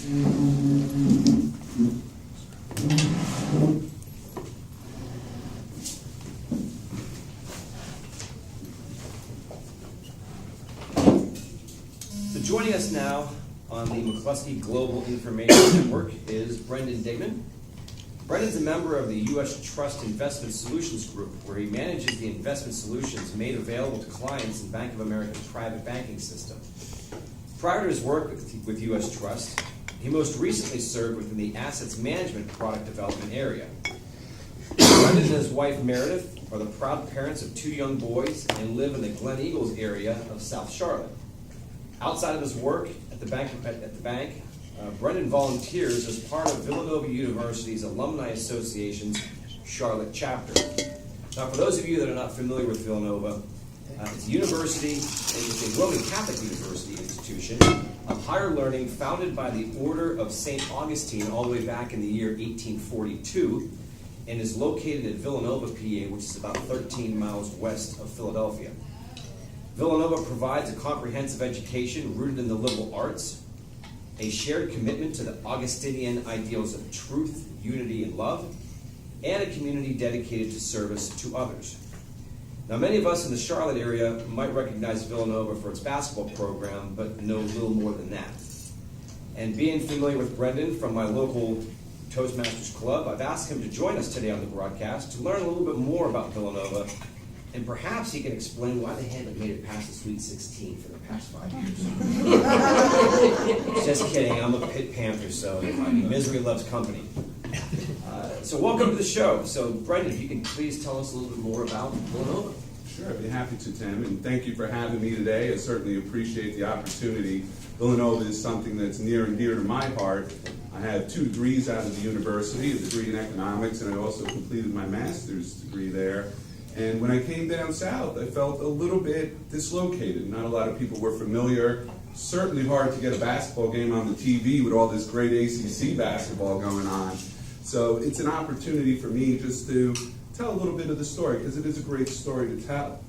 So joining us now on the McCluskey Global Information Network is Brendan Digman. Brendan's a member of the U.S. Trust Investment Solutions Group, where he manages the investment solutions made available to clients in Bank of America's private banking system. Prior to his work with U.S. Trust, he most recently served within the assets management product development area. Brendan and his wife Meredith are the proud parents of 2 young boys and live in the Glen Eagles area of South Charlotte. Outside of his work at the bank, Brendan volunteers as part of Villanova University's Alumni Association's Charlotte chapter. Now, for those of you that are not familiar with Villanova, it's a university, and it's a Roman Catholic university institution of higher learning founded by the Order of St. Augustine all the way back in the year 1842, and is located at Villanova, PA, which is about 13 miles west of Philadelphia. Villanova provides a comprehensive education rooted in the liberal arts, a shared commitment to the Augustinian ideals of truth, unity, and love, and a community dedicated to service to others. Now, many of us in the Charlotte area might recognize Villanova for its basketball program, but know little more than that. And being familiar with Brendan from my local Toastmasters Club, I've asked him to join us today on the broadcast to learn a little bit more about Villanova, and perhaps he can explain why they haven't made it past the Sweet 16 for the past 5 years. Just kidding, I'm a Pitt Panther, so misery loves company. So welcome to the show. So Brendan, if you can please tell us a little bit more about Villanova. Sure, I'd be happy to, Tim, and thank you for having me today. I certainly appreciate the opportunity. Villanova is something that's near and dear to my heart. I have 2 degrees out of the university, a degree in economics, and I also completed my master's degree there. And when I came down south, I felt a little bit dislocated. Not a lot of people were familiar. Certainly hard to get a basketball game on the TV with all this great ACC basketball going on. So it's an opportunity for me just to tell a little bit of the story, because it is a great story to tell.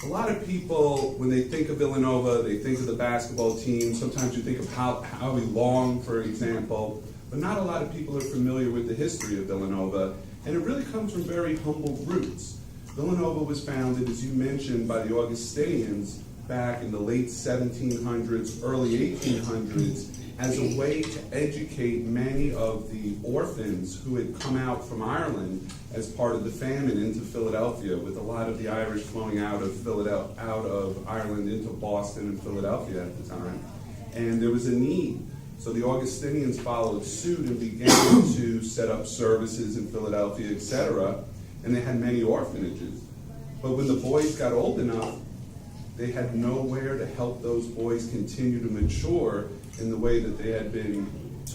A lot of people, when they think of Villanova, they think of the basketball team. Sometimes you think of Howie Long, for example, but not a lot of people are familiar with the history of Villanova, and it really comes from very humble roots. Villanova was founded, as you mentioned, by the Augustinians back in the late 1700s, early 1800s, as a way to educate many of the orphans who had come out from Ireland as part of the famine into Philadelphia, with a lot of the Irish flowing out of Ireland into Boston and Philadelphia at the time. And there was a need. So the Augustinians followed suit and began to set up services in Philadelphia, etc. And they had many orphanages. But when the boys got old enough, they had nowhere to help those boys continue to mature in the way that they had been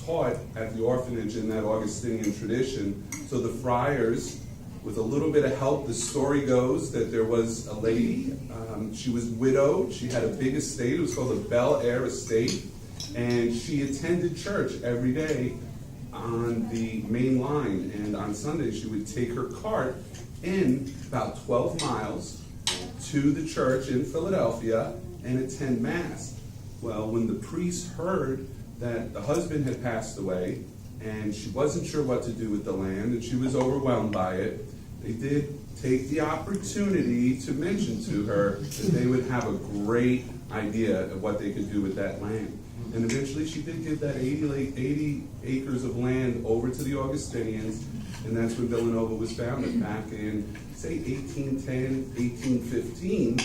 taught at the orphanage in that Augustinian tradition. So the friars, with a little bit of help, the story goes that there was a lady, she was widowed, she had a big estate, it was called the Bel Air Estate, and she attended church every day on the main line, and on Sunday she would take her cart in about 12 miles to the church in Philadelphia and attend Mass. Well, when the priest heard that the husband had passed away and she wasn't sure what to do with the land and she was overwhelmed by it, they did take the opportunity to mention to her that they would have a great idea of what they could do with that land. And eventually she did give that 80 acres of land over to the Augustinians, and that's when Villanova was founded back in, say, 1810, 1815.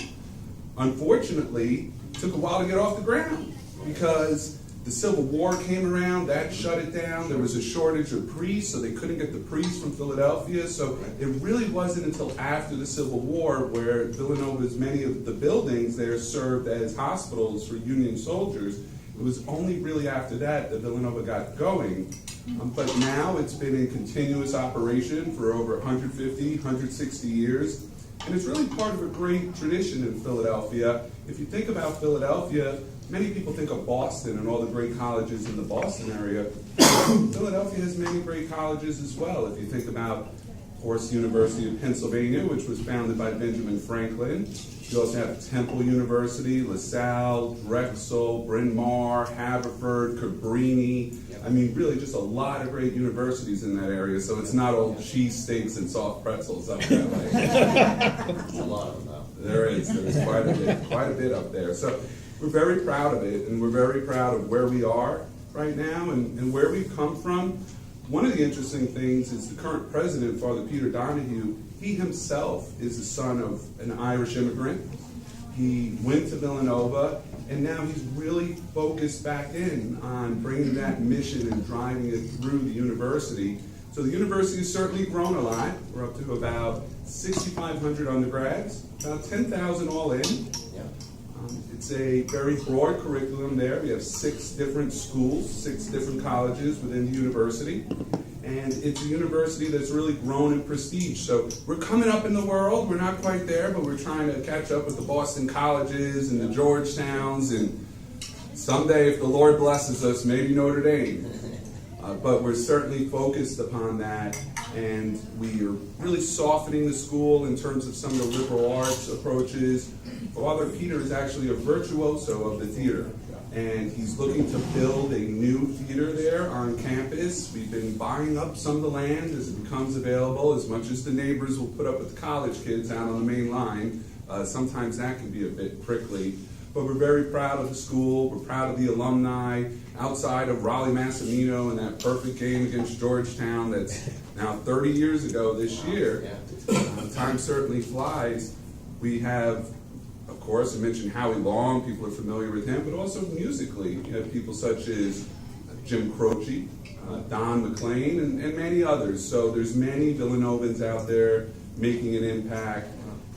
Unfortunately, it took a while to get off the ground because the Civil War came around, that shut it down. There was a shortage of priests, so they couldn't get the priests from Philadelphia. So it really wasn't until after the Civil War where Villanova's many of the buildings there served as hospitals for Union soldiers. It was only really after that that Villanova got going. But now it's been in continuous operation for over 150, 160 years. And it's really part of a great tradition in Philadelphia. If you think about Philadelphia, many people think of Boston and all the great colleges in the Boston area. Philadelphia has many great colleges as well. If you think about Of course, University of Pennsylvania, which was founded by Benjamin Franklin. You also have Temple University, LaSalle, Drexel, Bryn Mawr, Haverford, Cabrini. Yep. I mean, really just a lot of great universities in that area, so it's not all cheesesteaks and soft pretzels up that way. There's a lot of them, though. There's quite a bit up there. So we're very proud of it, and we're very proud of where we are right now and where we've come from. One of the interesting things is the current president, Father Peter Donahue. He himself is the son of an Irish immigrant. He went to Villanova, and now he's really focused back in on bringing that mission and driving it through the university. So the university has certainly grown a lot. We're up to about 6,500 undergrads, about 10,000 all in. Yeah. It's a very broad curriculum there. We have 6 different schools, 6 different colleges within the university. And it's a university that's really grown in prestige. So we're coming up in the world. We're not quite there, but we're trying to catch up with the Boston colleges and the Georgetowns. And someday, if the Lord blesses us, maybe Notre Dame. But we're certainly focused upon that. And we are really softening the school in terms of some of the liberal arts approaches. Father Peter is actually a virtuoso of the theater. And he's looking to build a new theater there on campus. We've been buying up some of the land as it becomes available, as much as the neighbors will put up with the college kids out on the main line. Sometimes that can be a bit prickly. But we're very proud of the school. We're proud of the alumni. Outside of Raleigh Massimino and that perfect game against Georgetown that's now 30 years ago this year, time certainly flies. We have, of course, I mentioned Howie Long, people are familiar with him, but also musically. You have people such as Jim Croce, Don McLean, and many others. So there's many Villanovans out there making an impact.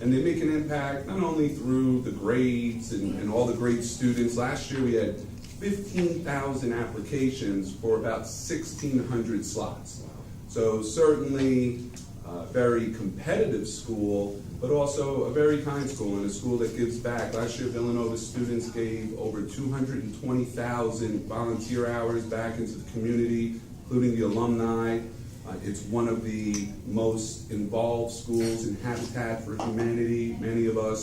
And they make an impact not only through the grades and all the great students. Last year we had 15,000 applications for about 1,600 slots. So certainly a very competitive school, but also a very kind school and a school that gives back. Last year, Villanova students gave over 220,000 volunteer hours back into the community, including the alumni. It's one of the most involved schools in Habitat for Humanity. Many of us